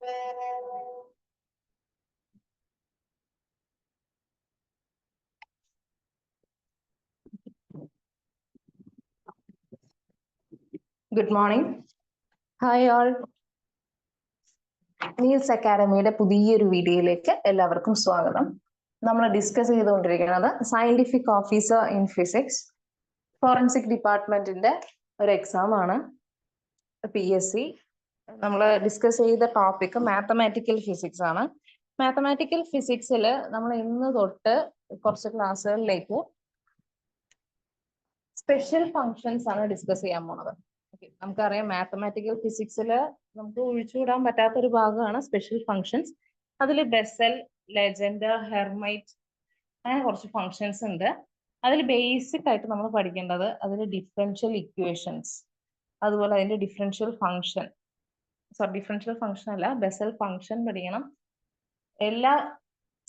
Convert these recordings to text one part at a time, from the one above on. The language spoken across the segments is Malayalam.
Good morning. Hi all. Neels അക്കാഡമിയുടെ പുതിയൊരു വീഡിയോയിലേക്ക് എല്ലാവർക്കും സ്വാഗതം. നമ്മൾ ഡിസ്കസ് ചെയ്തുകൊണ്ടിരിക്കുന്നത് scientific officer in physics forensic ഡിപ്പാർട്ട്മെന്റിന്റെ ഒരു എക്സാം ആണ്. PSC. നമ്മൾ ഡിസ്കസ് ചെയ്ത ടോപ്പിക് മാത്തമാറ്റിക്കൽ ഫിസിക്സ് ആണ്. മാത്തമാറ്റിക്കൽ ഫിസിക്സിൽ നമ്മൾ ഇന്ന് തൊട്ട് കുറച്ച് ക്ലാസ്സുകളിലേക്ക് സ്പെഷ്യൽ ഫങ്ഷൻസ് ആണ് ഡിസ്കസ് ചെയ്യാൻ പോണത്. നമുക്കറിയാം മാത്തമാറ്റിക്കൽ ഫിസിക്സിൽ നമുക്ക് ഒഴിച്ചുവിടാൻ പറ്റാത്ത ഒരു ഭാഗമാണ് സ്പെഷ്യൽ ഫങ്ഷൻസ്. അതിൽ ബെസൽ, ലെജൻഡർ, ഹെർമൈറ്റ് അങ്ങനെ കുറച്ച് ഫങ്ഷൻസ് ഉണ്ട്. അതിൽ ബേസിക് ആയിട്ട് നമ്മൾ പഠിക്കേണ്ടത് അതിൽ ഡിഫറൻഷ്യൽ ഇക്വേഷൻസ്, അതുപോലെ അതിന്റെ ഡിഫറൻഷ്യൽ ഫങ്ഷൻ അല്ല, ബെസൽ ഫങ്ഷൻ പഠിക്കണം. എല്ലാ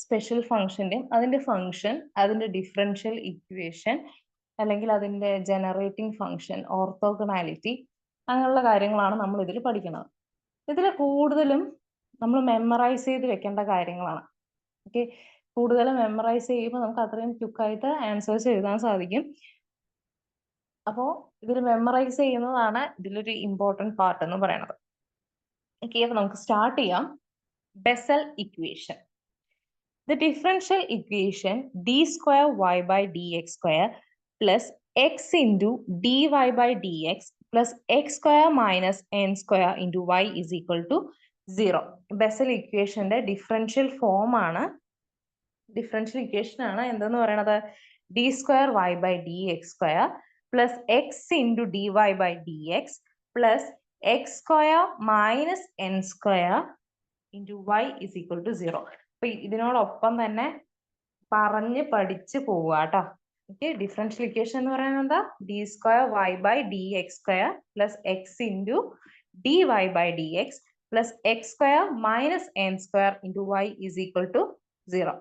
സ്പെഷ്യൽ ഫങ്ഷന്റെയും അതിന്റെ ഫങ്ഷൻ, അതിന്റെ ഡിഫറൻഷ്യൽ ഇക്വേഷൻ, അല്ലെങ്കിൽ അതിന്റെ ജനറേറ്റിംഗ് ഫങ്ഷൻ, ഓർത്തോഗണാലിറ്റി, അങ്ങനെയുള്ള കാര്യങ്ങളാണ് നമ്മൾ ഇതിൽ പഠിക്കുന്നത്. ഇതിൽ കൂടുതലും നമ്മൾ മെമ്മറൈസ് ചെയ്ത് വെക്കേണ്ട കാര്യങ്ങളാണ്. ഓക്കെ, കൂടുതലും മെമ്മറൈസ് ചെയ്യുമ്പോൾ നമുക്ക് അത്രയും ക്വിക്കായിട്ട് ആൻസേഴ്സ് എഴുതാൻ സാധിക്കും. അപ്പോൾ ഇതിൽ മെമ്മറൈസ് ചെയ്യുന്നതാണ് ഇതിലൊരു ഇമ്പോർട്ടൻറ്റ് പാർട്ട് എന്ന് പറയുന്നത്. ഓക്കെ, അപ്പൊ നമുക്ക് സ്റ്റാർട്ട് ചെയ്യാം. Bessel equation. The differential equation d square y by dx square plus x into dy by dx plus x square minus n square into y is equal to 0. Bessel ഇക്വേഷന്റെ ഡിഫറൻഷ്യൽ ഫോം ആണ്. ഡിഫറൻഷ്യൽ ഇക്വേഷൻ ആണ് എന്തെന്ന് പറയുന്നത്? d square y by dx square plus x into dy by dx plus x square minus n square into y is equal to 0. അപ്പൊ ഇതിനോടൊപ്പം തന്നെ പറഞ്ഞ് പഠിച്ച് പോവുക കേട്ടോ. ഓക്കെ, ഡിഫറൻഷ്യൽ ഇക്വേഷൻ എന്ന് പറയുന്നത് എന്താ? D square y by d x square plus x into d y by d x plus x square minus n square into y is equal to 0.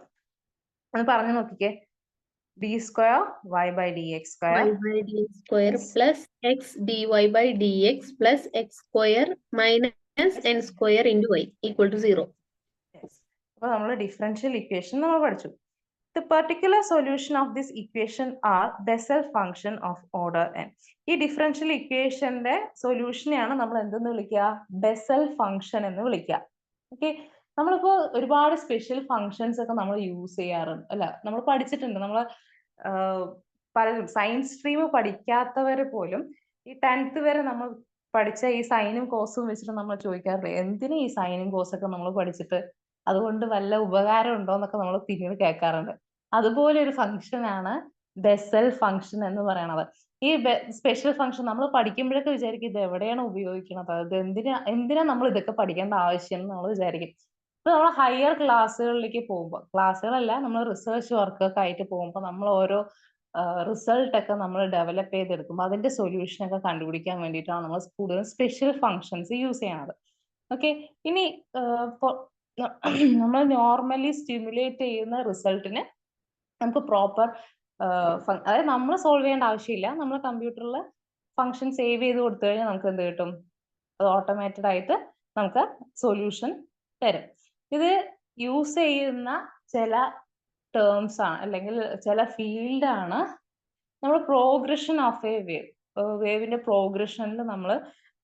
ഒന്ന് പറഞ്ഞു നോക്കിക്കേ. D square y by d x square plus x dy by dx plus x square minus n square into y equal to 0. അപ്പൊ നമ്മൾ ഡിഫറൻഷ്യൽ ഇക്വേഷൻ നമ്മൾ പഠിച്ചു. The particular solution of this equation are Bessel function of order n. ഈ ഡിഫറൻഷ്യൽ ഇക്വേഷന്റെ സൊല്യൂഷനെയാണ് നമ്മൾ എന്തെന്ന് വിളിക്കുക? ബെസൽ ഫംഗ്ഷൻ എന്ന് വിളിക്കുക. ഓക്കെ, നമ്മളിപ്പോ ഒരുപാട് സ്പെഷ്യൽ ഫങ്ഷൻസ് ഒക്കെ നമ്മൾ യൂസ് ചെയ്യാറുണ്ട്, അല്ല നമ്മൾ പഠിച്ചിട്ടുണ്ട്. നമ്മൾ പലരും സയൻസ് സ്ട്രീം പഠിക്കാത്തവരെ പോലും ഈ 10th വരെ നമ്മൾ പഠിച്ച ഈ സൈനും കോസും വെച്ചിട്ട് നമ്മൾ ചോദിക്കാറില്ല, എന്തിനാ ഈ സൈനും കോസൊക്കെ നമ്മൾ പഠിച്ചിട്ട്, അതുകൊണ്ട് വല്ല ഉപകാരം ഉണ്ടോ എന്നൊക്കെ നമ്മൾ പിന്നീട് കേൾക്കാറുണ്ട്. അതുപോലെ ഒരു ഫംഗ്ഷൻ ആണ് ബെസൽ ഫംഗ്ഷൻ എന്ന് പറയുന്നത്. ഈ സ്പെഷ്യൽ ഫംഗ്ഷൻ നമ്മൾ പഠിക്കുമ്പോഴൊക്കെ വിചാരിക്കും ഇത് എവിടെയാണ് ഉപയോഗിക്കുന്നത്, അത് എന്തിനാ നമ്മൾ ഇതൊക്കെ പഠിക്കേണ്ട ആവശ്യം എന്ന് നമ്മൾ വിചാരിക്കും. ഇപ്പൊ നമ്മൾ ഹയർ ക്ലാസ്സുകളിലേക്ക് പോകുമ്പോൾ, ക്ലാസ്സുകളല്ല, നമ്മൾ റിസർച്ച് വർക്കൊക്കെ ആയിട്ട് പോകുമ്പോൾ നമ്മൾ ഓരോ റിസൾട്ട് ഒക്കെ നമ്മൾ ഡെവലപ്പ് ചെയ്തെടുക്കുമ്പോൾ അതിന്റെ സൊല്യൂഷൻ ഒക്കെ കണ്ടുപിടിക്കാൻ വേണ്ടിയിട്ടാണ് നമ്മൾ കൂടുതലും സ്പെഷ്യൽ ഫങ്ഷൻസ് യൂസ് ചെയ്യണത്. ഓക്കെ, ഇനി നമ്മൾ നോർമലി സ്റ്റിമുലേറ്റ് ചെയ്യുന്ന റിസൾട്ടിന് നമുക്ക് പ്രോപ്പർ അതായത് നമ്മൾ സോൾവ് ചെയ്യേണ്ട ആവശ്യമില്ല. നമ്മൾ കമ്പ്യൂട്ടറിൽ ഫംഗ്ഷൻ സേവ് ചെയ്ത് കൊടുത്തു കഴിഞ്ഞാൽ നമുക്ക് എന്ത് കിട്ടും? അത് ഓട്ടോമാറ്റഡ് ആയിട്ട് നമുക്ക് സൊല്യൂഷൻ തരും. ഇത് യൂസ് ചെയ്യുന്ന ചില ടേംസ് ആണ്, അല്ലെങ്കിൽ ചില ഫീൽഡാണ് നമ്മൾ പ്രോഗ്രഷൻ ഓഫ് എ വേവ്. വേവിന്റെ പ്രോഗ്രഷനിൽ നമ്മൾ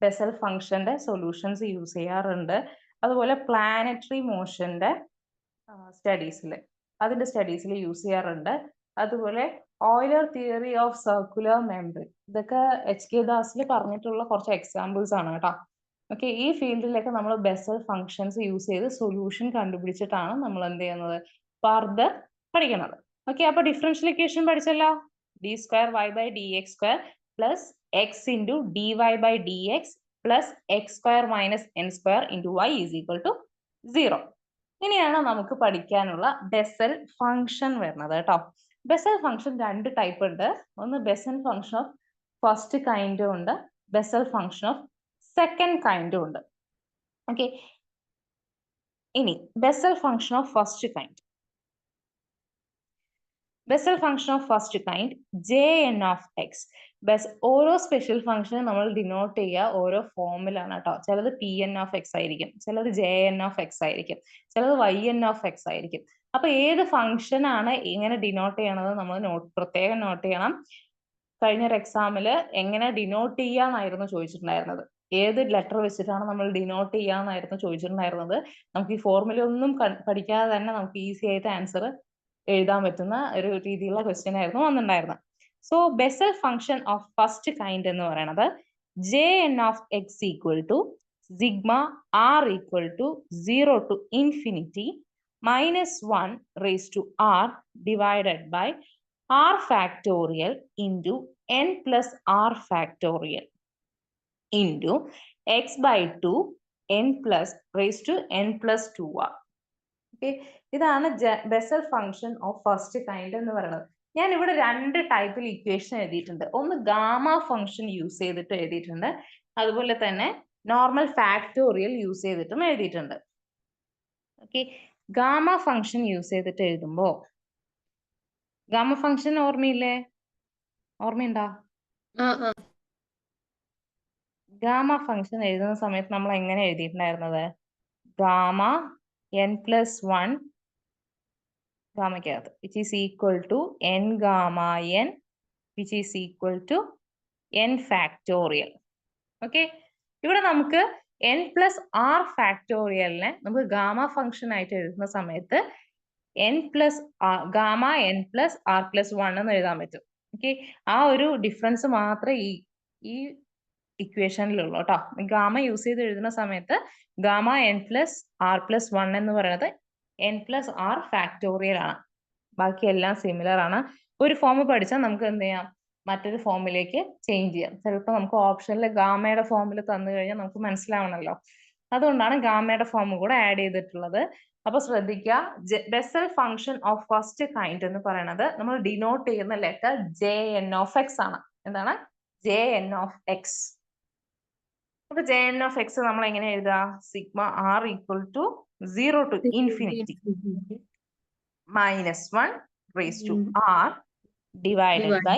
ബെസൽ ഫംഗ്ഷന്റെ സൊല്യൂഷൻസ് യൂസ് ചെയ്യാറുണ്ട്. അതുപോലെ പ്ലാനറ്ററി മോഷന്റെ അതിന്റെ സ്റ്റഡീസിൽ യൂസ് ചെയ്യാറുണ്ട്. അതുപോലെ Euler theory of circular membrane, ഇതൊക്കെ HK ദാസിൽ പറഞ്ഞിട്ടുള്ള കുറച്ച് എക്സാമ്പിൾസ് ആണ് കേട്ടോ. ഓക്കെ, ഈ ഫീൽഡിലൊക്കെ നമ്മൾ ബെസൽ ഫങ്ഷൻസ് യൂസ് ചെയ്ത് സൊല്യൂഷൻ കണ്ടുപിടിച്ചിട്ടാണ് നമ്മൾ എന്ത് ചെയ്യുന്നത്? ഫർദർ പഠിക്കുന്നത്. ഓക്കെ, അപ്പൊ ഡിഫറൻഷ്യൽ ഇക്വേഷൻ പഠിച്ചല്ലോ. D square y by d x square plus x into d y by d x plus x square minus n square into y is equal to 0. ഇനിയാണ് നമുക്ക് പഠിക്കാനുള്ള ബെസൽ ഫംഗ്ഷൻ വരുന്നത് കേട്ടോ. ബെസൽ ഫംഗ്ഷൻ 2 ടൈപ്പ് ഉണ്ട്. ഒന്ന് ബെസൽ ഫംഗ്ഷൻ ഓഫ് ഫസ്റ്റ് കൈൻഡും ഉണ്ട്, ബെസൽ ഫംഗ്ഷൻ ഓഫ് സെക്കൻഡ് കൈൻഡും ഉണ്ട്. ഓക്കെ, ഇനി Bessel function of first kind. Bessel function of first kind, Jn of x. ഓരോ സ്പെഷ്യൽ ഫംഗ്ഷനും നമ്മൾ ഡിനോട്ട് ചെയ്യുക ഓരോ ഫോമിലാണ് കേട്ടോ. ചിലത് Pn(x) ആയിരിക്കും, ചിലത് Jn(x) ആയിരിക്കും, ചിലത് Yn(x) ആയിരിക്കും. അപ്പൊ ഏത് ഫംഗ്ഷൻ ആണ് ഇങ്ങനെ ഡിനോട്ട് ചെയ്യണത് നമ്മൾ പ്രത്യേകം നോട്ട് ചെയ്യണം. കഴിഞ്ഞ ഒരു എക്സാമില് എങ്ങനെ ഡിനോട്ട് ചെയ്യാന്നായിരുന്നു ചോദിച്ചിട്ടുണ്ടായിരുന്നത്. ഏത് ലെറ്റർ വെച്ചിട്ടാണ് നമ്മൾ ഡിനോട്ട് ചെയ്യാന്നായിരുന്നു ചോദിച്ചിട്ടുണ്ടായിരുന്നത്. നമുക്ക് ഈ ഫോർമുല ഒന്നും പഠിക്കാതെ തന്നെ നമുക്ക് ഈസി ആയിട്ട് ആൻസർ എഴുതാൻ പറ്റുന്ന ഒരു രീതിയിലുള്ള ക്വസ്റ്റ്യൻ ആയിരുന്നു വന്നിട്ടുണ്ടായിരുന്നത്. So Bessel function of first kind എന്ന് പറയുന്നത് Jn(x) equal to sigma r equal to 0 to infinity -1 raised to r divided by r factorial into n plus r factorial into x by 2 n plus raised to n plus 2r. Okay, ഇതാണ് Bessel function of first kind എന്ന് പറയുന്നത്. ഞാൻ ഇവിടെ രണ്ട് ടൈപ്പിൽ ഇക്വേഷൻ എഴുതിയിട്ടുണ്ട്. ഒന്ന് ഗാമ ഫംഗ്ഷൻ യൂസ് ചെയ്തിട്ട് എഴുതിയിട്ടുണ്ട്, അതുപോലെ തന്നെ നോർമൽ ഫാക്ടോറിയൽ യൂസ് ചെയ്തിട്ടും എഴുതിയിട്ടുണ്ട്. ഓക്കെ, ഗാമ ഫംഗ്ഷൻ യൂസ് ചെയ്തിട്ട് എഴുതുമ്പോൾ ഗാമ ഫംഗ്ഷൻ ഓർമ്മയില്ലേ? ഓർമ്മയുണ്ടോ? ഗാമ ഫംഗ്ഷൻ എഴുതുന്ന സമയത്ത് നമ്മൾ എങ്ങനെ എഴുതിയിട്ടുണ്ടായിരുന്നത്? ഗാമ n+1 ഗാമയ്ക്കകത്ത് which is equal to n gamma n which is equal to n factorial. Okay, ഇവിടെ നമുക്ക് n plus r factorialനെ നമുക്ക് ഗാമ ഫംഗ്ഷൻ ആയിട്ട് എഴുതുന്ന സമയത്ത് ഗാമ n plus r+1 എന്ന് എഴുതാൻ പറ്റും. ഓക്കെ, ആ ഒരു ഡിഫറൻസ് മാത്രമേ ഈ ഇക്വേഷനിലുള്ളൂ കേട്ടോ. ഗാമ യൂസ് ചെയ്ത് എഴുതുന്ന സമയത്ത് ഗാമ n plus r+1 എന്ന് പറയുന്നത് n plus r ഫാക്ടോറിയൽ ആണ്. ബാക്കി എല്ലാം സിമിലർ ആണ്. ഒരു ഫോം പഠിച്ചാൽ നമുക്ക് എന്ത് ചെയ്യാം, മറ്റൊരു ഫോമിലേക്ക് ചേഞ്ച് ചെയ്യാം. ചിലപ്പോൾ നമുക്ക് ഓപ്ഷനിൽ ഗാമയുടെ ഫോമിൽ തന്നു കഴിഞ്ഞാൽ നമുക്ക് മനസ്സിലാവണമല്ലോ. അതുകൊണ്ടാണ് ഗാമയുടെ ഫോം കൂടെ ആഡ് ചെയ്തിട്ടുള്ളത്. അപ്പൊ ശ്രദ്ധിക്കുക, Bessel function of first kind എന്ന് പറയുന്നത് നമ്മൾ ഡിനോട്ട് ചെയ്യുന്ന ലെറ്റർ Jn(x) ആണ്. എന്താണ്? Jn(x). അപ്പൊ Jn(x) നമ്മൾ എങ്ങനെ എഴുതുക? Sigma r equal to 0 to infinity -1 raised to r divided by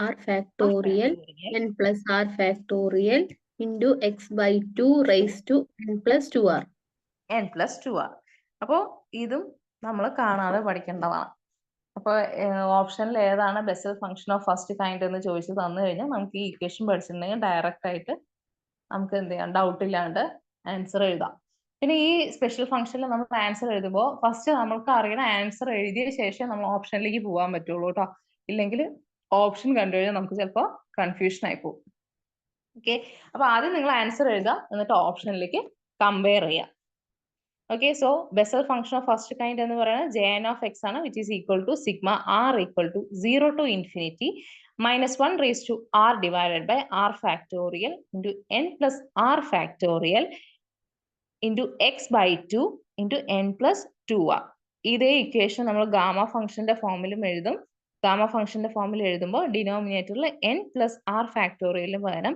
r factorial n plus r factorial into x by 2 raised to n plus 2r. n plus 2r. അപ്പോ ഇതും നമ്മൾ കാണാതെ പഠിക്കേണ്ടതാണ്. അപ്പൊ ഓപ്ഷനിൽ ഏതാണ് Bessel function of first kind എന്ന് ചോദിച്ചു തന്നു കഴിഞ്ഞാൽ നമുക്ക് ഈ ഇക്വേഷൻ പഠിച്ചിട്ടുണ്ടെങ്കിൽ ഡയറക്റ്റ് ആയിട്ട് നമുക്ക് എന്ത് ചെയ്യാം, ഡൗട്ട് ഇല്ലാണ്ട് ആൻസർ എഴുതാം. പിന്നെ ഈ സ്പെഷ്യൽ ഫംഗ്ഷനിൽ നമ്മൾ ആൻസർ എഴുതുമ്പോൾ ഫസ്റ്റ് നമുക്ക് അറിയണ ആൻസർ എഴുതിയ ശേഷം നമ്മൾ ഓപ്ഷനിലേക്ക് പോകാൻ പറ്റുള്ളൂ കേട്ടോ. ഇല്ലെങ്കിൽ ഓപ്ഷൻ കണ്ടു കഴിഞ്ഞാൽ നമുക്ക് ചിലപ്പോൾ കൺഫ്യൂഷൻ ആയി പോകും. ഓക്കെ, അപ്പൊ ആദ്യം നിങ്ങൾ ആൻസർ എഴുതുക, എന്നിട്ട് ഓപ്ഷനിലേക്ക് കമ്പയർ ചെയ്യാം. Okay, so Bessel function of first kind എന്ന് പറയുന്നത് Jn(x) ആണ്, which is equal to sigma r equal to 0 to infinity -1 raised to r divided by r factorial into n plus r factorial into x by 2 into n plus 2r. ഇതേ ഇക്വേഷൻ നമ്മൾ ഗാമ ഫംഗ്ഷന്റെ ഫോമിലും എഴുതും. ഗാമ ഫംഗ്ഷന്റെ ഫോമിൽ എഴുതുമ്പോൾ ഡിനോമിനേറ്ററിൽ n plus r ഫാക്ടോറിയലിന് പകരം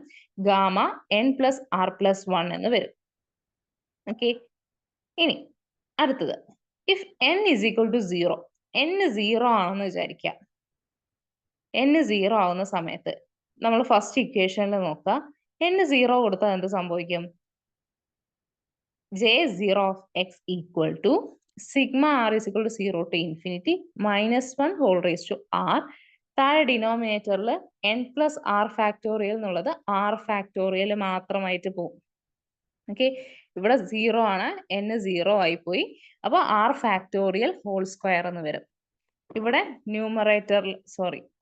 ഗാമ n plus r+1 എന്ന് വരും. ഓക്കെ, ഇനി അടുത്തത്, if n is equal to 0, n 0 ആണെന്ന് വിചാരിക്കുക. n 0 ആവുന്ന സമയത്ത് നമ്മൾ ഫസ്റ്റ് ഇക്വേഷനിൽ നോക്കുക, n 0 കൊടുത്താൽ എന്ത് സംഭവിക്കും? J0(x) equal to sigma r is equal to 0 to infinity -1 whole raised to r. താഴെ ഡിനോമിനേറ്ററിൽ n plus r ഫാക്ടോറിയൽ എന്നുള്ളത് r ഫാക്ടോറിയൽ മാത്രമായിട്ട് പോകും. ഓക്കെ, ഇവിടെ 0 ആണ്, n 0 ആയി പോയി. അപ്പൊ r ഫാക്ടോറിയൽ ഹോൾ സ്ക്വയർ എന്ന് വരും. ഇവിടെ ന്യൂമറേറ്ററിൽ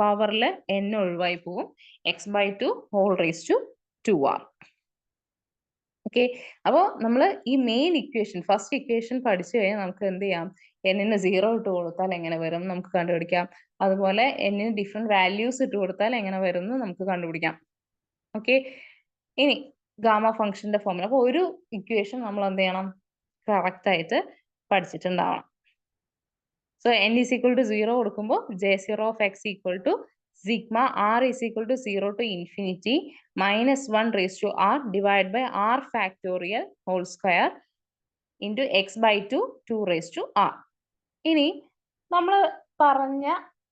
പവറിൽ n ഒഴിവായി പോകും. x by 2 whole raised to 2r. Okay, അപ്പോൾ നമ്മൾ ഈ മെയിൻ ഇക്വേഷൻ ഫസ്റ്റ് ഇക്വേഷൻ പഠിച്ചു കഴിഞ്ഞാൽ നമുക്ക് എന്ത് ചെയ്യാം, n 0 ഇട്ട് കൊടുത്താൽ എങ്ങനെ വരും നമുക്ക് കണ്ടുപിടിക്കാം. അതുപോലെ n ഡിഫറെന്റ് വാല്യൂസ് ഇട്ട് കൊടുത്താൽ എങ്ങനെ വരും എന്ന് നമുക്ക് കണ്ടുപിടിക്കാം. ഓക്കെ, ഇനി ഗാമ ഫംഗ്ഷന്റെ ഫോമുല. അപ്പോൾ ഒരു ഇക്വേഷൻ നമ്മൾ എന്ത് ചെയ്യണം, കറക്റ്റ് ആയിട്ട് പഠിച്ചിട്ടുണ്ടാവണം. So n is equal to 0 കൊടുക്കുമ്പോൾ J0(x) equal to sigma r is equal to 0 to infinity -1 raised to r divided by r factorial whole square into x by 2 2 raised to r. ഇനി നമ്മൾ പറഞ്ഞ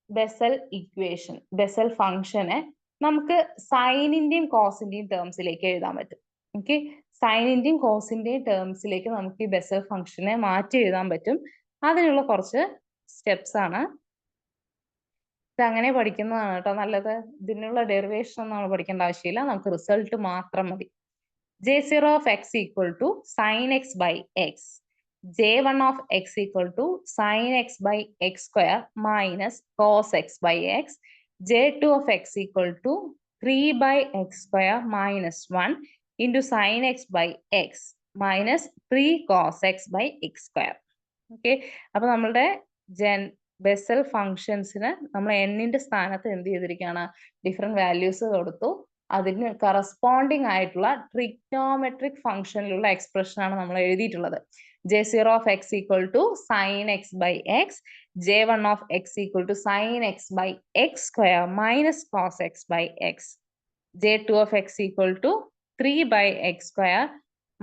ബെസൽ ഇക്വേഷൻ ബെസൽ ഫംഗ്ഷനെ നമുക്ക് സൈനിന്റെയും കോസിന്റെയും ടേംസിലേക്ക് എഴുതാൻ പറ്റും. ഓക്കെ, സൈനിന്റെയും കോസിന്റെയും ടേംസിലേക്ക് നമുക്ക് ഈ ബെസൽ ഫംഗ്ഷനെ മാറ്റി എഴുതാൻ പറ്റും. അതിനുള്ള കുറച്ച് സ്റ്റെപ്സ് ആണ്. ഇത് അങ്ങനെ പഠിക്കുന്നതാണ് കേട്ടോ നല്ലത്. ഇതിനുള്ള ഡെറിവേഷൻ ഒന്നും നമ്മൾ പഠിക്കേണ്ട ആവശ്യമില്ല, നമുക്ക് റിസൾട്ട് മാത്രം മതി. J0 of x equal to sin x by x. J1 of x equal to sin x by x square minus cos x by x. J2 of x equal to 3 by x square minus 1 into sin x by x minus 3 cos x by x square. Okay, അപ്പൊ നമ്മളുടെ ബെസൽ ഫംഗ്ഷൻസിന് നമ്മൾ എന്നിന്റെ സ്ഥാനത്ത് എന്ത് ചെയ്തിരിക്കുകയാണ്, ഡിഫറെന്റ് വാല്യൂസ് കൊടുത്തു. അതിന് കറസ്പോണ്ടിങ് ആയിട്ടുള്ള ട്രിഗ്നോമെട്രിക് ഫംഗ്ഷനിലുള്ള എക്സ്പ്രഷൻ ആണ് നമ്മൾ എഴുതിയിട്ടുള്ളത്. J0 of x equal to sin x by x, J1 of x equal to sin x by x square minus cos x by x, J2 of x equal to 3 by x square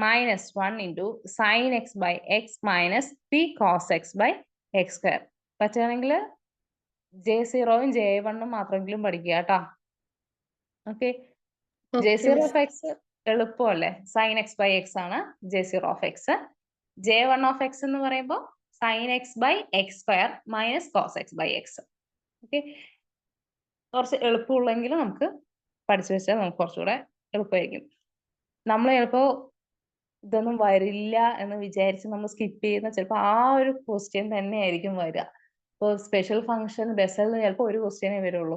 minus 1 into sin x by x minus 3 cos x by x square. പറ്റുകയാണെങ്കിൽ J0യും J1ഉം മാത്രമെങ്കിലും പഠിക്കുക കേട്ടോ. ഓക്കെ, J0 of x എളുപ്പമല്ലേ, sin x by x ആണ് J0 of x. J1 of x എന്ന് പറയുമ്പോൾ sin x by x square minus cos x by x. Okay, കുറച്ച് എളുപ്പമുള്ളെങ്കിൽ നമുക്ക് പഠിച്ചു വെച്ചാൽ നമുക്ക് കുറച്ചുകൂടെ എളുപ്പമായിരിക്കും. നമ്മൾ ചിലപ്പോൾ ഇതൊന്നും വരില്ല എന്ന് വിചാരിച്ച് നമ്മൾ സ്കിപ്പ് ചെയ്യുന്ന ചിലപ്പോൾ ആ ഒരു ക്വസ്റ്റ്യൻ തന്നെ ആയിരിക്കും വരിക. ഇപ്പോൾ സ്പെഷ്യൽ ഫംഗ്ഷൻ ബെസലിന് ചിലപ്പോൾ ഒരു ക്വസ്റ്റ്യനേ വരുള്ളൂ,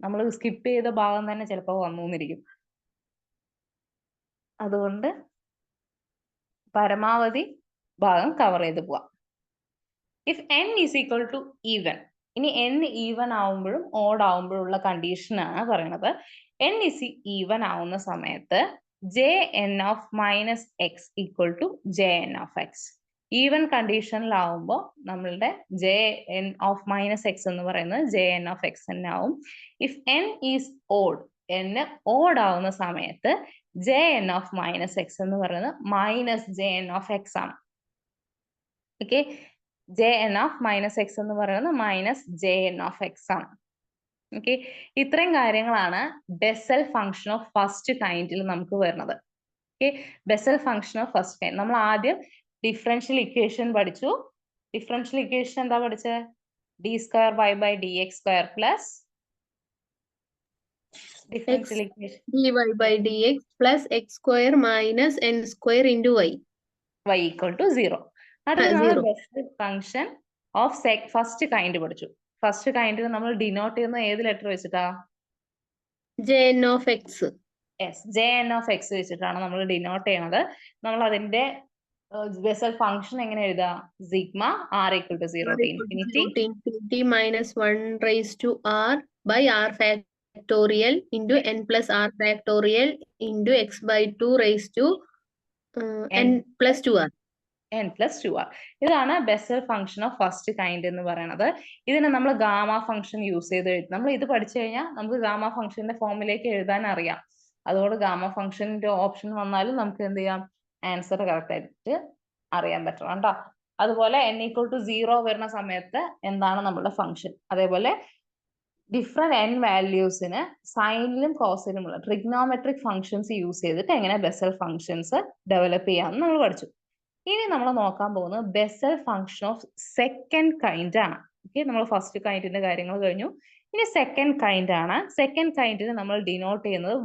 നമ്മൾ സ്കിപ്പ് ചെയ്ത ഭാഗം തന്നെ ചിലപ്പോൾ വന്നുന്നിരിക്കും. അതുകൊണ്ട് പരമാവധി ഭാഗം കവർ ചെയ്ത് പോവാം. If n is equal to even, ഇനി n ഈവൻ ആവുമ്പോഴും ഓഡ് ആവുമ്പോഴും ഉള്ള കണ്ടീഷനാണ് പറയുന്നത്. n ഈസ് ഈവൻ ആവുന്ന സമയത്ത് Jn of minus x equal to Jn of x. Even കണ്ടീഷനിലാവുമ്പോൾ നമ്മളുടെ Jn of minus x എന്ന് പറയുന്നത് Jn of x തന്നെ ആവും. If n is odd, n odd ആവുന്ന സമയത്ത് Jn of minus x എന്ന് പറയുന്നത് minus Jn of x ആണ്. Okay, Jn of minus x എന്ന് പറയുന്നത് minus Jn of x ആണ്. ഓക്കെ, ഇത്രയും കാര്യങ്ങളാണ് ബെസൽ ഫംഗ്ഷൻ ഓഫ് ഫസ്റ്റ് കൈൻഡിൽ നമുക്ക് വരുന്നത്. Okay, Bessel function of first kind നമ്മൾ ആദ്യം ഡിഫറൻഷ്യൽ ഇക്വേഷൻ പഠിച്ചു. ഡിഫറൻഷ്യൽ ഇക്വേഷൻ എന്താ പഠിച്ചത്? d square y by dx square plus differential equation dy by dx plus x square minus n square into y. y equal to 0. അടുത്ത നമ്മൾ Bessel function of first kind പഠിച്ചു. ഫസ്റ്റ് കൈൻഡിൽ നമ്മൾ ഡിനോട്ട് ചെയ്യുന്ന ഏത് ലെറ്റർ വെച്ചിട്ടാ? Jn of x. Yes, Jn of x വെച്ചിട്ടാണ് നമ്മൾ ഡിനോട്ട് ചെയ്യുന്നത്. നമ്മൾ അതിന്റെ ബെസൽ ഫംഗ്ഷൻ എങ്ങനെ എഴുതാ? Sigma r equal to 0 to infinity minus 1 raised to r by r factorial into n plus r factorial into x by 2 raised to n plus 2r. n plus 2r. ഇതാണ് Bessel function of first kind എന്ന് പറയുന്നത്. ഇതിനെ നമ്മൾ ഗാമ ഫംഗ്ഷൻ യൂസ് ചെയ്ത് എഴുതും. നമ്മൾ ഇത് പഠിച്ചു കഴിഞ്ഞാൽ നമുക്ക് ഗാമ ഫംഗ്ഷന്റെ ഫോമിലേക്ക് എഴുതാൻ അറിയാം. അതുകൊണ്ട് ഗാമ ഫംഗ്ഷന്റെ ഓപ്ഷൻ വന്നാലും നമുക്ക് എന്ത് ചെയ്യാം, ആൻസർ കറക്റ്റ് ആയിട്ട് അറിയാൻ പറ്റണം കേട്ടോ. അതുപോലെ n equal to 0 വരുന്ന സമയത്ത് എന്താണ് നമ്മുടെ ഫംഗ്ഷൻ. അതേപോലെ ഡിഫറെന്റ് n വാല്യൂസിന് സൈനിലും കോസിലുമുള്ള ട്രിഗ്നോമെട്രിക് ഫംഗ്ഷൻസ് യൂസ് ചെയ്തിട്ട് എങ്ങനെ ബെസൽ ഫംഗ്ഷൻസ് ഡെവലപ്പ് ചെയ്യാമെന്ന് നമ്മൾ പഠിച്ചു. ഇനി നമ്മൾ നോക്കാൻ പോകുന്നത് Bessel function of second kind ആണ്. ഓക്കെ, നമ്മൾ ഫസ്റ്റ് കൈൻഡിന്റെ കാര്യങ്ങൾ കഴിഞ്ഞു. ഇനി സെക്കൻഡ് കൈൻഡ് ആണ്. സെക്കൻഡ് കൈൻഡിന് നമ്മൾ ഡിനോട്ട് ചെയ്യുന്നത്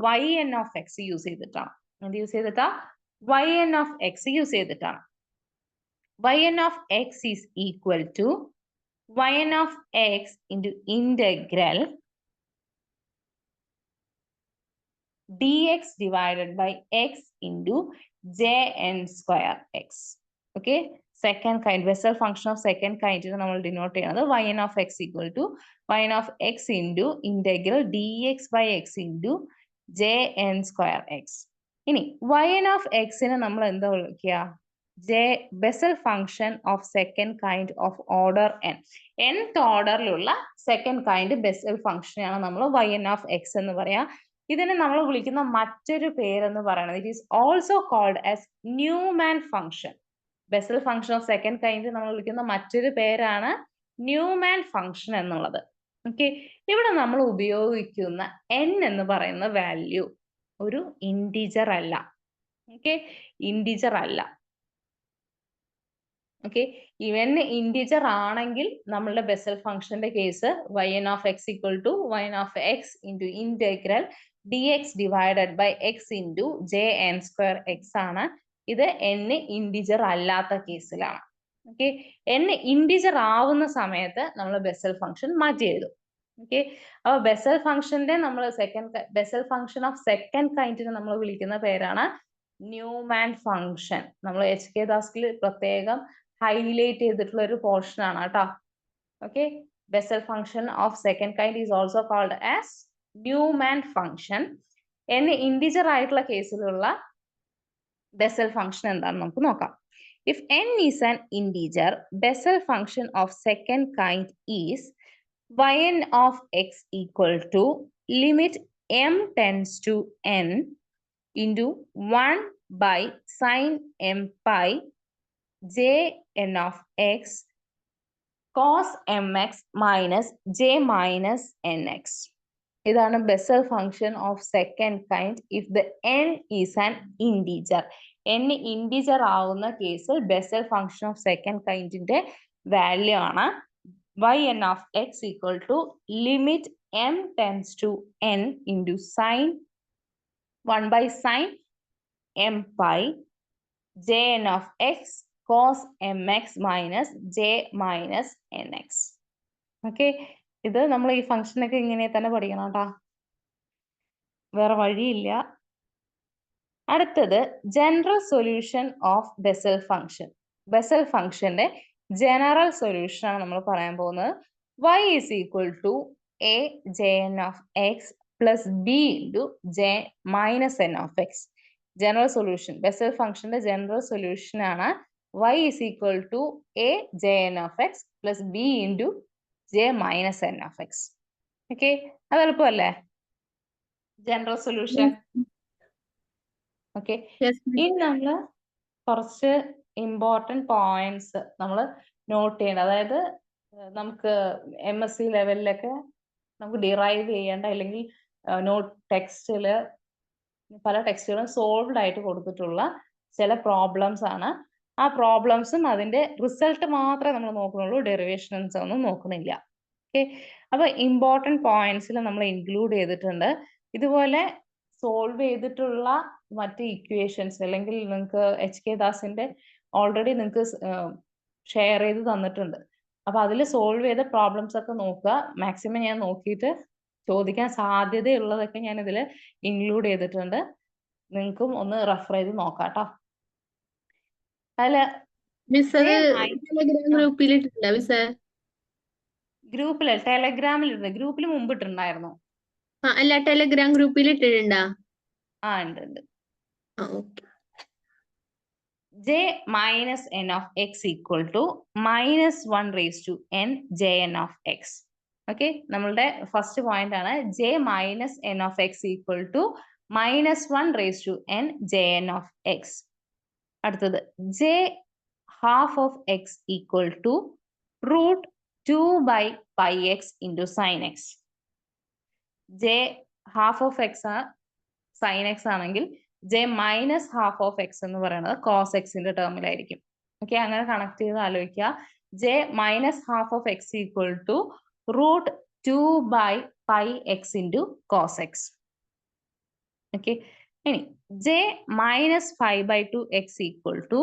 yn of x യൂസ് ചെയ്തിട്ടാണ്. എന്ത് യൂസ് ചെയ്തിട്ടാ? yn of x യൂസ് ചെയ്തിട്ടാണ്. yn of x is equal to yn of x into integral dx divided by x into Jn square x. Okay, second kind Bessel function of second kind നമ്മൾ denote ചെയ്യുന്നത് yn of x equal to yn of x into integral dx by x into Jn square x. ഇനി yn of x നെ നമ്മൾ എന്താ വിളിക്കുക? Bessel function of second kind of order n. nth ഓർഡറിലുള്ള second kind Bessel function ആണ് നമ്മൾ yn of x എന്ന് പറയാ. ഇതിനെ നമ്മൾ വിളിക്കുന്ന മറ്റൊരു പേരെന്ന് പറയുന്നത് it is also called as Neumann function. Bessel function of second kind നമ്മൾ വിളിക്കുന്ന മറ്റൊരു പേരാണ് ന്യൂമാൻ ഫംഗ്ഷൻ എന്നുള്ളത്. ഓക്കെ, ഇവിടെ നമ്മൾ ഉപയോഗിക്കുന്ന n എന്ന് പറയുന്ന വാല്യൂ ഒരു ഇൻറ്റിജർ അല്ല. ഓക്കെ, ഇൻറ്റിജർ അല്ല. ഓക്കെ, ഇവൻ ഇൻറ്റിജർ ആണെങ്കിൽ നമ്മളുടെ ബെസൽ ഫംഗ്ഷന്റെ case yn of x equal to yn of x into integral dx divided by x into jn square x ആണ്. ഇത് n ഇൻറ്റിജർ അല്ലാത്ത കേസിലാണ്. ഓക്കെ, n ഇൻറ്റിജർ ആവുന്ന സമയത്ത് നമ്മൾ ബെസൽ ഫംഗ്ഷൻ മാറ്റി എഴുതും. ഓക്കെ, അപ്പൊ ബെസൽ ഫംഗ്ഷന്റെ നമ്മൾ ബെസൽ ഫംഗ്ഷൻ ഓഫ് സെക്കൻഡ് കൈൻഡിനെ നമ്മൾ വിളിക്കുന്ന പേരാണ് ന്യൂമാൻ ഫംഗ്ഷൻ. നമ്മൾ HK ദാസിൽ പ്രത്യേകം ഹൈലൈറ്റ് ചെയ്തിട്ടുള്ള ഒരു പോർഷൻ ആണ് കേട്ടോ. Okay, Bessel function of second kind is also called as Neumann function. n integer ആയിട്ടുള്ള കേസിലുള്ള ബെസൽ ഫംഗ്ഷൻ എന്താണെന്ന് നമുക്ക് നോക്കാം. If n is an integer, Bessel function of second kind is yn of x equal to limit m tends to n into 1 by sin m pi jn of x cos mx minus j minus nx. ഇതാണ് Bessel function of second kind if the n is an integer. n integer ആവുന്ന കേസിൽ ബെസൽ ഫംഗ്ഷൻ ഓഫ് സെക്കൻഡ് കൈൻഡിന്റെ വാല്യൂ ആണ് yn of x equal to limit m tends to n into sin 1 by sin m pi jn of x cos mx minus j minus nx. Okay, ഇത് നമ്മൾ ഈ ഫംഗ്ഷനൊക്കെ ഇങ്ങനെ തന്നെ പഠിക്കണം കേട്ടോ, വേറെ വഴിയില്ല. അടുത്തത് general solution of Bessel function. Bessel ഫംഗ്ഷന്റെ ജനറൽ സൊല്യൂഷൻ ആണ് നമ്മൾ പറയാൻ പോകുന്നത്. y is equal to a jn of x plus b into j minus n of x. General solution, Bessel ഫംഗ്ഷന്റെ ജനറൽ സൊല്യൂഷൻ ആണ് y is equal to a jn of x plus b into j minus n of x. Okay, അത് എളുപ്പമല്ലേ general solution? Okay, Yes, miss. ഇനി നമ്മൾ കുറച്ച് ഇമ്പോർട്ടൻറ്റ് പോയിന്റ്സ് നമ്മൾ നോട്ട് ചെയ്യണം. അതായത് നമുക്ക് MSc ലെവലിലൊക്കെ നമുക്ക് ഡിറൈവ് ചെയ്യേണ്ട അല്ലെങ്കിൽ നോട്ട് ടെക്സ്റ്റിൽ പല ടെക്സ്റ്റുകളും സോൾവ്ഡ് ആയിട്ട് കൊടുത്തിട്ടുള്ള ചില പ്രോബ്ലംസ് ആണ്. ആ പ്രോബ്ലംസും അതിന്റെ റിസൾട്ട് മാത്രമേ നമ്മൾ നോക്കുന്നുള്ളൂ, ഡെറിവേഷൻസ് ഒന്നും നോക്കുന്നില്ല. ഓക്കെ, അപ്പൊ ഇമ്പോർട്ടൻറ്റ് പോയിന്റ്സിൽ നമ്മൾ ഇൻക്ലൂഡ് ചെയ്തിട്ടുണ്ട്. ഇതുപോലെ സോൾവ് ചെയ്തിട്ടുള്ള മറ്റ് ഇക്വേഷൻസ് അല്ലെങ്കിൽ നിങ്ങൾക്ക് HK ദാസിന്റെ ഓൾറെഡി നിങ്ങൾക്ക് ഷെയർ ചെയ്ത് തന്നിട്ടുണ്ട്. അപ്പൊ അതിൽ സോൾവ് ചെയ്ത പ്രോബ്ലംസ് ഒക്കെ നോക്കുക. മാക്സിമം ഞാൻ നോക്കിയിട്ട് ചോദിക്കാൻ സാധ്യതയുള്ളതൊക്കെ ഞാൻ ഇതിൽ ഇൻക്ലൂഡ് ചെയ്തിട്ടുണ്ട്. നിങ്ങൾക്കും ഒന്ന് റെഫർ ചെയ്ത് നോക്കാം കേട്ടോ. അതില് മിസ് അത് ടെലഗ്രാം ഗ്രൂപ്പിൽ ഇട്ടിട്ടില്ല മിസ്സേ? ഗ്രൂപ്പിൽ ടെലഗ്രാമിൽ ഇടുന്നത്, ഗ്രൂപ്പിൽ മുമ്പ് ഇട്ടുണ്ടായിരുന്നു. അല്ല, ടെലഗ്രാം ഗ്രൂപ്പിൽ ഇട്ടിട്ടുണ്ടാ? ഉണ്ട്. Okay. j minus n of x equal to minus 1 raised to n jn of x. Okay, നമ്മളുടെ ഫസ്റ്റ് പോയിന്റ് ആണ് j minus n of x equal to minus 1 raised to n jn of x. അടുത്തത് j half of x equal to root 2 by pi x into sin x. j half of x sin x ആണെങ്കിൽ j minus half of X എന്ന് പറയുന്നത് കോസ് എക്സിന്റെ ടേമിലായിരിക്കും. ഓക്കെ, അങ്ങനെ കണക്ട് ചെയ്ത് ആലോചിക്കുക. j minus half of x equal to root 2 by pi x into cos x. Okay, ഇനി j minus 5/2 x equal to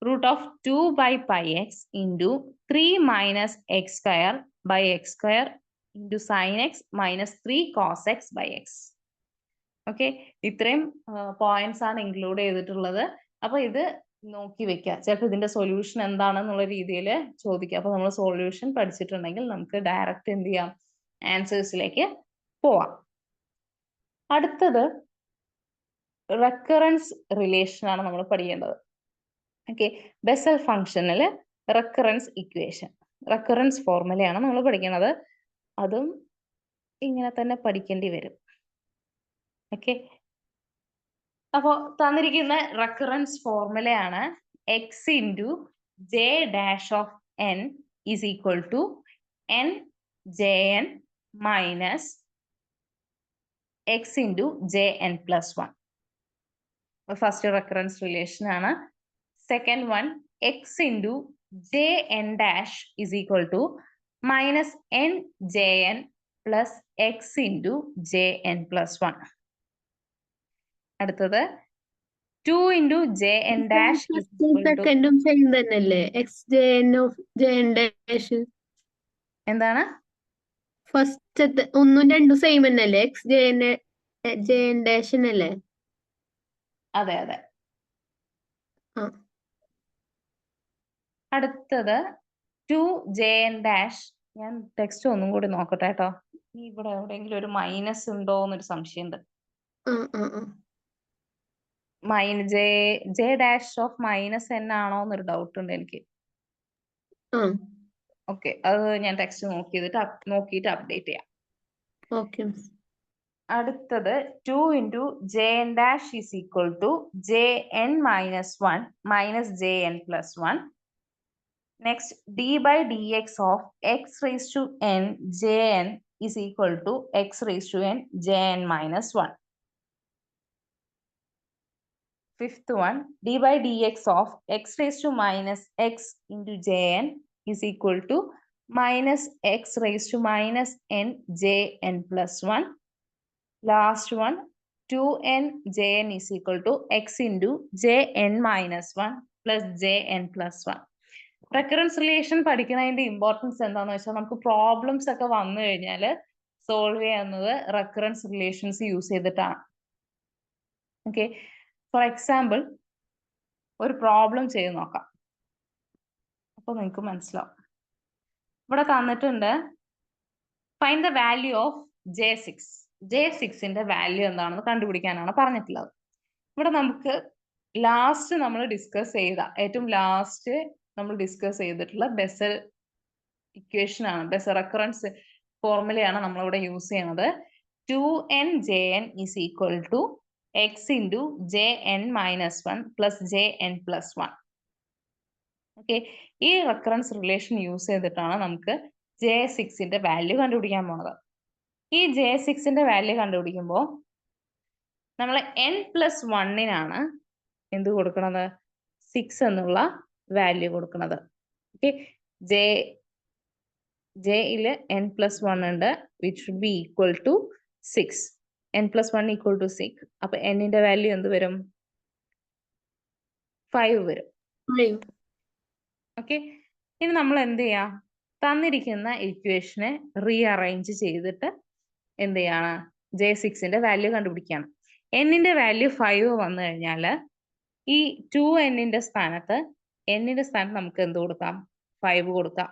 root of 2 by pi x into 3 minus x square by x square into sine x minus 3 cos x by x. Okay, ഇത്രയും പോയിന്റ്സ് ആണ് ഇൻക്ലൂഡ് ചെയ്തിട്ടുള്ളത്. അപ്പൊ ഇത് നോക്കി വെക്കുക, ചിലപ്പോൾ ഇതിന്റെ സൊല്യൂഷൻ എന്താണെന്നുള്ള രീതിയിൽ ചോദിക്കുക. അപ്പൊ നമ്മൾ സൊല്യൂഷൻ പഠിച്ചിട്ടുണ്ടെങ്കിൽ നമുക്ക് ഡയറക്റ്റ് എന്ത് ചെയ്യാം, ആൻസേഴ്സിലേക്ക് പോവാം. അടുത്തത് റെക്കറൻസ് റിലേഷൻ ആണ് നമ്മൾ പഠിക്കേണ്ടത്. ഓക്കെ, ബെസൽ ഫംഗ്ഷനിൽ റെക്കറൻസ് ഇക്വേഷൻ, റെക്കറൻസ് ഫോർമുലയാണ് നമ്മൾ പഠിക്കുന്നത്. അതും ഇങ്ങനെ തന്നെ പഠിക്കേണ്ടി വരും. ഓക്കെ, അപ്പോ തന്നിരിക്കുന്ന റെക്കറൻസ് ഫോർമുലയാണ് x into j dash of n is equal to n j n minus x into jn plus 1. First recurrence relation ആണ്. Second one, x into jn dash is equal to minus n jn plus x into jn plus 1. അടുത്തത് 2 into jn dash is equal to സെക്കൻഡും സെയിം തന്നെയല്ലേ? X J N of J N dash എന്താണ്? ഫസ്റ്റ് ഒന്നും രണ്ടും സെയിം തന്നെയല്ലേ? എക്സ് ജെ എൻ ഡാഷ് അല്ലേ? അതെ അതെ. ആ. അടുത്തത് 2 jn dash. ഞാൻ ടെക്സ്റ്റ് ഒന്നും കൂടി നോക്കട്ടെ കേട്ടോ. ഇവിടെ എവിടെയെങ്കിലും ഒരു മൈനസ് ഉണ്ടോ എന്നൊരു സംശയമുണ്ട്. J dash of minus N ആണോ എന്നൊരു ഡൗട്ട് ഉണ്ട് എനിക്ക്. ഓക്കെ, അത് ഞാൻ ടെക്സ്റ്റ് നോക്കിയിട്ട് അപ്ഡേറ്റ് ചെയ്യാം. ഓക്കെ. അടുത്തത് 2 into jn dash is equal to jn minus 1 minus jn plus 1. Next, d by dx of x raised to n jn is equal to x raised to n jn minus 1. Fifth one, d by dx of x raised to minus x into jn is equal to minus x raised to minus n jn plus 1. Last one, 2n jn is equal to x into jn minus 1 plus jn plus 1. Recurrence relation പഠിക്കുന്നതിന്റെ ഇമ്പോർട്ടൻസ് എന്താണെന്ന് വെച്ചാൽ നമുക്ക് പ്രോബ്ലംസ് ഒക്കെ വന്നു കഴിഞ്ഞാൽ സോൾവ് ചെയ്യുന്നത് റെക്കറൻസ് റിലേഷൻസ് യൂസ് ചെയ്തിട്ടാണ്. ഓക്കെ, ഫോർ എക്സാമ്പിൾ ഒരു പ്രോബ്ലം ചെയ്ത് നോക്കാം, അപ്പൊ നിങ്ങൾക്ക് മനസ്സിലാവും. ഇവിടെ തന്നിട്ടുണ്ട് find the value of J6. J6ന്റെ വാല്യൂ എന്താണെന്ന് കണ്ടുപിടിക്കാനാണ് പറഞ്ഞിട്ടുള്ളത്. ഇവിടെ നമുക്ക് ഏറ്റവും ലാസ്റ്റ് നമ്മൾ ഡിസ്കസ് ചെയ്തിട്ടുള്ള ബെസൽ ഇക്വേഷൻ ആണ്, ബെസൽ റെക്കറൻസ് ഫോർമുലയാണ് നമ്മളിവിടെ യൂസ് ചെയ്യുന്നത്. 2n jn is equal to x into jn minus 1 plus jn plus 1. Okay, ഈ റെക്കറൻസ് റിലേഷൻ യൂസ് ചെയ്തിട്ടാണ് നമുക്ക് J6ന്റെ വാല്യൂ കണ്ടുപിടിക്കാൻ പോകുന്നത്. ഈ J6ന്റെ വാല്യൂ കണ്ടുപിടിക്കുമ്പോൾ നമ്മൾ n+1 എന്ത് കൊടുക്കുന്നത്? 6 എന്നുള്ള വാല്യൂ കൊടുക്കുന്നത്. ഓക്കെ, ജെയില് n+1 ഉണ്ട്, which should be equal to 6. n+1 equal to 6. അപ്പൊ n-ന്റെ വാല്യൂ എന്ത് വരും? 5 വരും. ഓക്കെ, ഇനി നമ്മൾ എന്ത് ചെയ്യാം? തന്നിരിക്കുന്ന ഇക്വേഷനെ റീഅറേഞ്ച് ചെയ്തിട്ട് എന്ത് ചെയ്യാണ്? J6ന്റെ വാല്യൂ കണ്ടുപിടിക്കുകയാണ്. n-ന്റെ വാല്യൂ 5 വന്നു കഴിഞ്ഞാൽ ഈ 2n-ന്റെ സ്ഥാനത്ത് നമുക്ക് എന്ത് കൊടുക്കാം? 5 കൊടുക്കാം.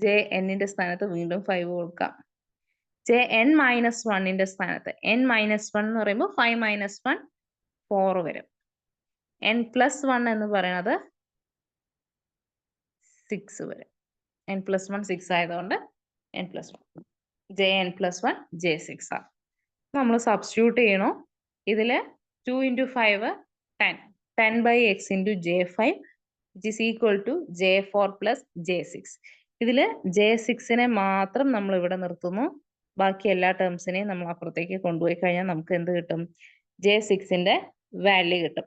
Jn-ന്റെ സ്ഥാനത്ത് വീണ്ടും 5 കൊടുക്കാം. Jn-1ന്റെ സ്ഥാനത്ത് n-1 എന്ന് പറയുമ്പോൾ 5 - 1 4 വരും. n+1 എന്ന് പറയുന്നത് 6 വരും. n+1 6 ആയതുകൊണ്ട് n+1 Jn+1 J6 ആണ്. നമ്മൾ സബ്സ്റ്റിറ്റ്യൂട്ട് ചെയ്യണോ? ഇതില് 2 into 5 10 by x into J5 which is equal to J4 plus J6. ഇതില് J6നെ മാത്രം നമ്മൾ ഇവിടെ നിർത്തുന്നു, ബാക്കി എല്ലാ ടേംസിനെയും നമ്മൾ അപ്പുറത്തേക്ക് കൊണ്ടുപോയി കഴിഞ്ഞാൽ നമുക്ക് എന്ത് കിട്ടും? J6ന്റെ വാല്യൂ കിട്ടും.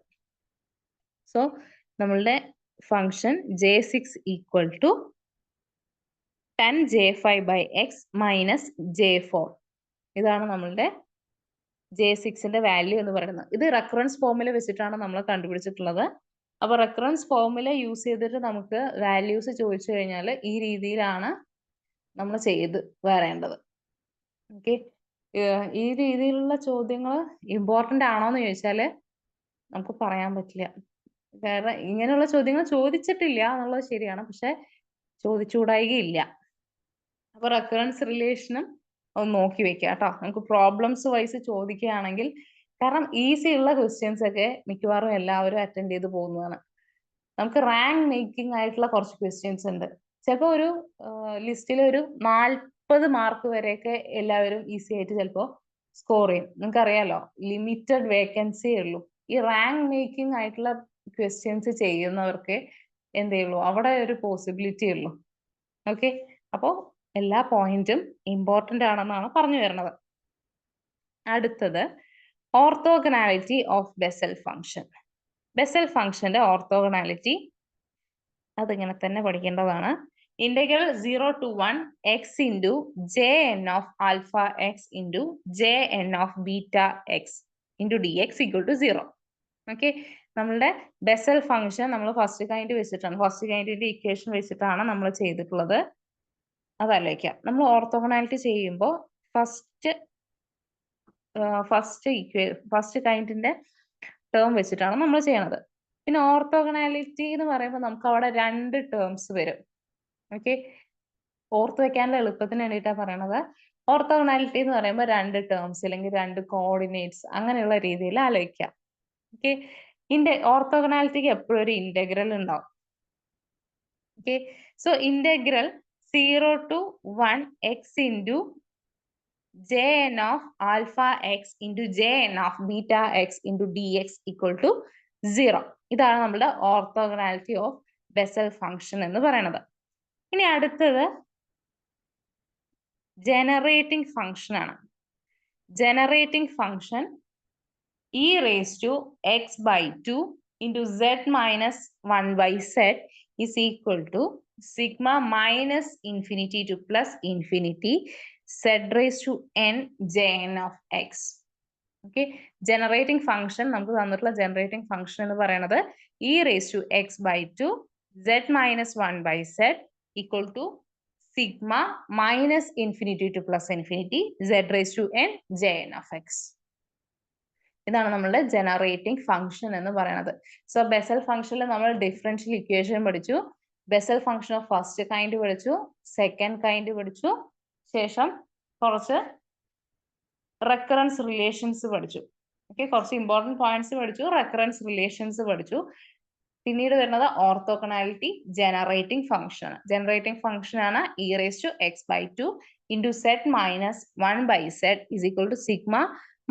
സോ നമ്മളുടെ function J6 equal to 10J5 by x minus J4. ഇതാണ് നമ്മളുടെ J6ന്റെ വാല്യൂ എന്ന് പറയുന്നത്. ഇത് റെക്കറൻസ് ഫോർമുല വെച്ചിട്ടാണ് നമ്മൾ കണ്ടുപിടിച്ചിട്ടുള്ളത്. അപ്പൊ റെക്കറൻസ് ഫോർമുല യൂസ് ചെയ്തിട്ട് നമുക്ക് വാല്യൂസ് ചോദിച്ചു കഴിഞ്ഞാൽ ഈ രീതിയിലാണ് നമ്മൾ ചെയ്ത് വരേണ്ടത്. ഓക്കെ, ഈ രീതിയിലുള്ള ചോദ്യങ്ങൾ ഇമ്പോർട്ടന്റ് ആണോ എന്ന് ചോദിച്ചാൽ നമുക്ക് പറയാൻ പറ്റില്ല. കാരണം ഇങ്ങനെയുള്ള ചോദ്യങ്ങൾ ചോദിച്ചിട്ടില്ല എന്നുള്ളത് ശരിയാണ്, പക്ഷെ ചോദിച്ചുകൂടായികയില്ല. അപ്പൊ റെക്കറൻസ് റിലേഷനും ഒന്ന് നോക്കി വെക്കുക കേട്ടോ. നമുക്ക് പ്രോബ്ലംസ് വൈസ് ചോദിക്കുകയാണെങ്കിൽ, കാരണം ഈസി ഉള്ള ക്വസ്റ്റ്യൻസ് ഒക്കെ മിക്കവാറും എല്ലാവരും അറ്റൻഡ് ചെയ്ത് പോകുന്നതാണ്. നമുക്ക് റാങ്ക് മേക്കിംഗ് ആയിട്ടുള്ള കുറച്ച് ക്വസ്റ്റ്യൻസ് ഉണ്ട്. ചിലപ്പോൾ ഒരു ലിസ്റ്റിൽ ഒരു 40 മാർക്ക് വരെയൊക്കെ എല്ലാവരും ഈസി ആയിട്ട് ചിലപ്പോൾ സ്കോർ ചെയ്യും. നിങ്ങൾക്കറിയാലോ, ലിമിറ്റഡ് വേക്കൻസി ഉള്ളൂ. ഈ റാങ്ക് മേക്കിംഗ് ആയിട്ടുള്ള ക്വസ്റ്റ്യൻസ് ചെയ്യുന്നവർക്ക് എന്തേ ഉള്ളൂ, അവിടെ ഒരു പോസിബിലിറ്റി ഉള്ളൂ. ഓക്കെ, അപ്പോൾ എല്ലാ പോയിന്റും ഇമ്പോർട്ടന്റ് ആണെന്നാണ് പറഞ്ഞു വരുന്നത്. അടുത്തത് orthogonality of Bessel function. Bessel ഫംഗ്ഷന്റെ ഓർത്തോഗണാലിറ്റി അതിങ്ങനെ തന്നെ പഠിക്കേണ്ടതാണ്. Integral 0 to 1 x into jn of alpha x into jn of beta x into dx equal to 0. Okay, നമ്മളുടെ ബെസൽ ഫംഗ്ഷൻ നമ്മൾ ഫസ്റ്റ് കൈൻഡ് വെച്ചിട്ടാണ്, ഫസ്റ്റ് കൈൻഡിന്റെ ഇക്വേഷൻ വെച്ചിട്ടാണ് നമ്മൾ ചെയ്തിട്ടുള്ളത്. അതല്ലേക്കാം നമ്മൾ ഓർത്തോഗണാലിറ്റി ചെയ്യുമ്പോൾ ഫസ്റ്റ് കൈൻഡിന്റെ ടേം വെച്ചിട്ടാണ് നമ്മൾ ചെയ്യണത്. പിന്നെ ഓർത്തോഗണാലിറ്റി എന്ന് പറയുമ്പോൾ നമുക്ക് അവിടെ 2 ടേംസ് വരും. ഓക്കെ, ഓർത്ത് വെക്കാനുള്ള എളുപ്പത്തിന് വേണ്ടിയിട്ടാണ് പറയണത്. ഓർത്തോഗണാലിറ്റി എന്ന് പറയുമ്പോൾ 2 ടേംസ് അല്ലെങ്കിൽ 2 കോർഡിനേറ്റ്സ് അങ്ങനെയുള്ള രീതിയിൽ ആലോചിക്കാം. ഓക്കെ, ഓർത്തോഗണാലിറ്റിക്ക് എപ്പോഴും ഒരു ഇന്റഗ്രൽ ഉണ്ടാവും. Okay, so integral 0 to 1 x into jn of alpha x into jn of beta x into dx equal to 0. ഇതാണ് നമ്മുടെ ഓർത്തോഗണാലിറ്റി ഓഫ് ബെസൽ ഫംഗ്ഷൻ എന്ന് പറയുന്നത്. ഇനി അടുത്തത് ജനറേറ്റിംഗ് ഫംഗ്ഷൻ ആണ്. Generating function e raised to x by 2 into z minus 1 by z is equal to sigma minus infinity to plus infinity z raised to n jn of x. Okay, generating function നമുക്ക് തന്നിട്ടുള്ള ജനറേറ്റിംഗ് ഫംഗ്ഷൻ എന്ന് പറയുന്നത് e raised to x by 2 z minus 1 by z equal to sigma minus infinity to plus infinity z raised to n jn of x. ഇതാണ് നമ്മളുടെ ജനറേറ്റിംഗ് ഫംഗ്ഷൻ എന്ന് പറയുന്നത്. സോ ബെസൽ ഫംഗ്ഷനിൽ നമ്മൾ ഡിഫറൻഷ്യൽ ഇക്വേഷൻ പഠിച്ചു, Bessel function of first kind പഠിച്ചു, സെക്കൻഡ് കൈൻഡ് പഠിച്ചു, ശേഷം കുറച്ച് റെക്കറൻസ് റിലേഷൻസ് പഠിച്ചു. ഓക്കെ, കുറച്ച് ഇമ്പോർട്ടൻറ്റ് പോയിന്റ്സ് പഠിച്ചു, റെക്കറൻസ് റിലേഷൻസ് പഠിച്ചു. പിന്നീട് വരുന്നത് orthogonality generating function. Generating function ആണ് e raised to x by 2 into z minus 1 by z is equal to sigma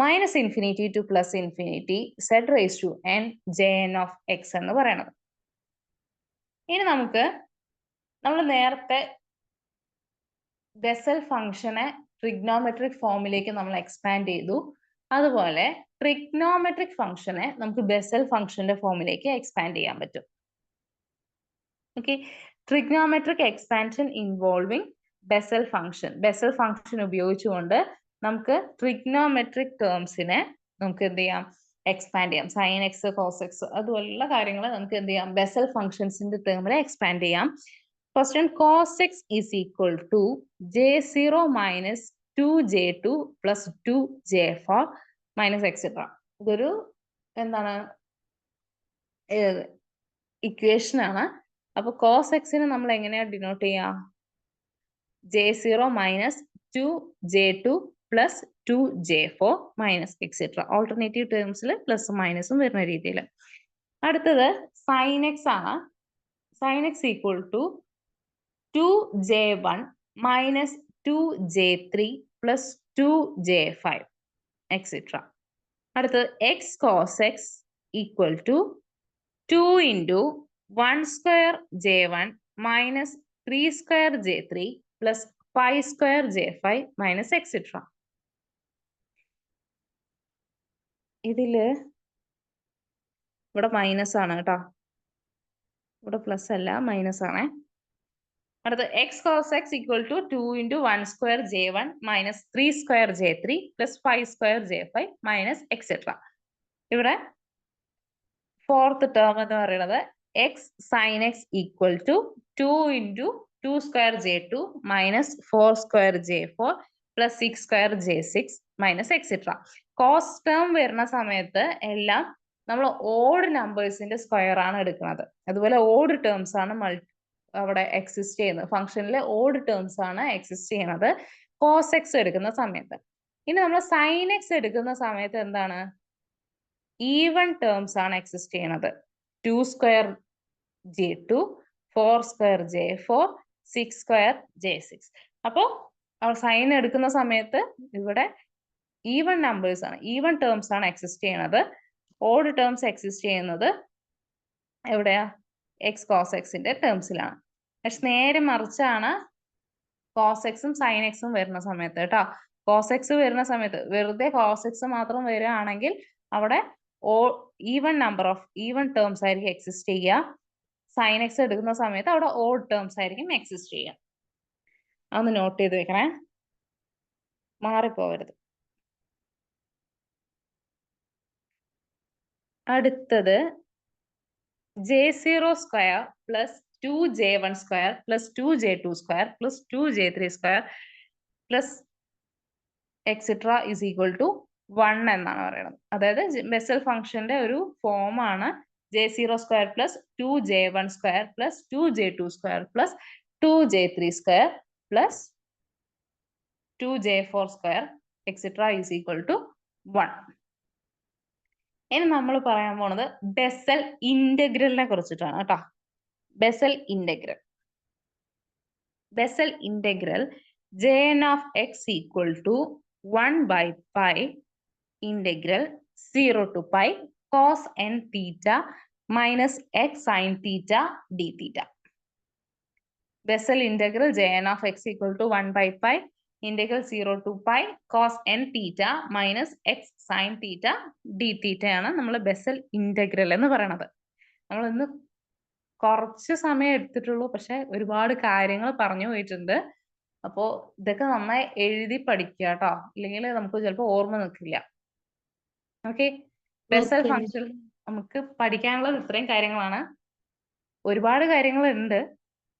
minus infinity to plus infinity z raised to n jn of x എന്ന് പറയുന്നത്. ഇനി നമ്മൾ നേരത്തെ ബെസൽ ഫംഗ്ഷനെ ട്രിഗ്നോമെട്രിക് ഫോമിലേക്ക് നമ്മൾ എക്സ്പാൻഡ് ചെയ്തു. അതുപോലെ ട്രിഗ്നോമെട്രിക് ഫംഗ്ഷനെ നമുക്ക് ബെസൽ ഫംഗ്ഷന്റെ ഫോമിലേക്ക് എക്സ്പാൻഡ് ചെയ്യാൻ പറ്റും. Okay, trigonometric expansion involving Bessel function. Bessel function ഉപയോഗിച്ചുകൊണ്ട് നമുക്ക് ട്രിഗ്നോമെട്രിക് ടേംസിനെ നമുക്ക് എന്ത് ചെയ്യാം, എക്സ്പാൻഡ് ചെയ്യാം. സൈൻ എക്സ്, കോസ് എക്സ് അതുപോലുള്ള കാര്യങ്ങൾ നമുക്ക് എന്ത് ചെയ്യാം, ബെസൽ ഫംഗ്ഷൻസിന്റെ ടേമിൽ എക്സ്പാൻഡ് ചെയ്യാം. First cos x is equal to j0 minus 2j2 plus 2j4 minus etcetera. ഇതൊരു എന്താണ് ഇക്വേഷൻ ആണ്. അപ്പൊ കോസ് എക്സിനെ നമ്മൾ എങ്ങനെയാ ഡിനോട്ട് ചെയ്യാം, j0 minus 2j2 plus 2j4 minus etcetera. Alternative ടേംസിൽ പ്ലസും മൈനസും വരുന്ന രീതിയിൽ. അടുത്തത് സൈൻ എക്സ് ആണ്. Sine x equal to 2j1 minus 2j3 plus 2j5 etcetera. അടുത്തത് x cos x equal to 2 into 1 square j1 minus 3 square j3 plus 5 square j5 minus etc. ഇതില് ഇവിടെ മൈനസ് ആണ് കേട്ടോ, ഇവിടെ പ്ലസ് അല്ല മൈനസ് ആണ്. അടുത്ത x cos x equal to 2 into 1 square j1 minus 3 square j3 plus 5 square j5 minus etc. ഇവിടെ ഫോർത്ത് ടേം എന്ന് പറയുന്നത് x sine x equal to 2 into 2 square j2 minus 4 square j4 plus 6 square j6 minus etc. Cos term വരുന്ന സമയത്ത് എല്ലാം നമ്മൾ ഓഡ് നമ്പേഴ്സിന്റെ സ്ക്വയർ ആണ് എടുക്കുന്നത്. അതുപോലെ ഓഡ് ടേംസ് ആണ് അവിടെ എക്സിസ്റ്റ് ചെയ്യുന്നത്. ഫംഗ്ഷനിലെ ഓഡ് ടേംസ് ആണ് എക്സിസ്റ്റ് ചെയ്യുന്നത് കോസ് എക്സ് എടുക്കുന്ന സമയത്ത്. ഇനി നമ്മൾ സൈൻ എക്സ് എടുക്കുന്ന സമയത്ത് എന്താണ്, ഈവൺ ടേംസ് ആണ് എക്സിസ്റ്റ് ചെയ്യുന്നത്. 2 square j2 4 square j4 6 square j6. അപ്പോ സൈൻ എടുക്കുന്ന സമയത്ത് ഇവിടെ ഈവൺ നമ്പേഴ്സ് ആണ്, ഈവൺ ടേംസ് ആണ് എക്സിസ്റ്റ് ചെയ്യുന്നത്. ഓഡ് ടേംസ് എക്സിസ്റ്റ് ചെയ്യുന്നത് എവിടെയാ, എക്സ് കോസ് എക്സിന്റെ ടേംസിലാണ്. പക്ഷെ നേരെ മറിച്ചാണ് കോസ് എക്സും സൈൻ എക്സും വരുന്ന സമയത്ത് കേട്ടോ. കോസ് എക്സ് വരുന്ന സമയത്ത് വെറുതെ കോസ് എക്സ് മാത്രം വരികയാണെങ്കിൽ അവിടെ even number of even terms ആയിരിക്കും എക്സിസ്റ്റ് ചെയ്യുക. സൈൻ എക്സ് എടുക്കുന്ന സമയത്ത് അവിടെ ഓഡ് ടേംസ് ആയിരിക്കും എക്സിസ്റ്റ് ചെയ്യുക. അതൊന്ന് നോട്ട് ചെയ്ത് വെക്കണേ, മാറിപ്പോവരുത്. അടുത്തത് J0 square plus 2J1 square plus 2J2 square plus 2J3 square plus etcetera is equal to 1 എന്നാണ് പറയുന്നത്. അതായത് ബെസൽ ഫംഗ്ഷന്റെ ഒരു ഫോമാണ് J0 square plus 2J1 square plus 2J2 square plus 2J3 square plus 2J4 square etcetera is equal to 1. ഇനി നമ്മൾ പറയാൻ പോണത് ബെസൽ ഇന്റഗ്രലിനെ കുറിച്ചിട്ടാണ് കേട്ടോ. Bessel integral. Bessel integral Jn of x equal to 1 by pi integral 0 to pi cos n theta minus x sin theta d theta. Bessel integral Jn of x equal to 1 by pi integral 0 to pi cos n theta minus x sin theta d theta ആണ് നമ്മൾ ബെസൽ ഇന്റഗ്രൽ എന്ന് പറയുന്നത്. നമ്മൾ ഇന്ന് കുറച്ച് സമയം എടുത്തിട്ടുള്ളൂ, പക്ഷെ ഒരുപാട് കാര്യങ്ങൾ പറഞ്ഞു പോയിട്ടുണ്ട്. അപ്പോ ഇതൊക്കെ നന്നായി എഴുതി പഠിക്കുക കേട്ടോ, ഇല്ലെങ്കിൽ നമുക്ക് ചിലപ്പോൾ ഓർമ്മ നിൽക്കില്ല. ഓക്കെ, ബെസൽ Okay, ഫംഗ്ഷൻ നമുക്ക് പഠിക്കാനുള്ളത് ഇത്രയും കാര്യങ്ങളാണ്. ഒരുപാട് കാര്യങ്ങളുണ്ട്.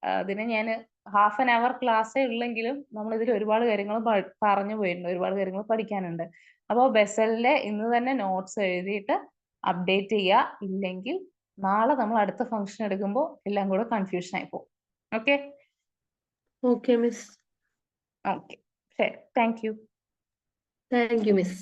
അതിന് ഞാൻ ഹാഫ് ആൻ അവർ ക്ലാസ്സേ ഉള്ളെങ്കിലും നമ്മൾ ഇതിൽ ഒരുപാട് കാര്യങ്ങൾ പറഞ്ഞു പോയിട്ടുണ്ട്, ഒരുപാട് കാര്യങ്ങൾ പഠിക്കാനുണ്ട്. അപ്പോൾ ബെസലിന്റെ ഇന്ന് തന്നെ നോട്ട്സ് എഴുതിയിട്ട് അപ്ഡേറ്റ് ചെയ്യുക, ഇല്ലെങ്കിൽ നാളെ നമ്മൾ അടുത്ത ഫംഗ്ഷൻ എടുക്കുമ്പോൾ എല്ലാം കൂടെ കൺഫ്യൂഷൻ ആയി പോകും. Okay Okay, Miss. ഓക്കെ, ശരി, thank you. Thank you, Miss.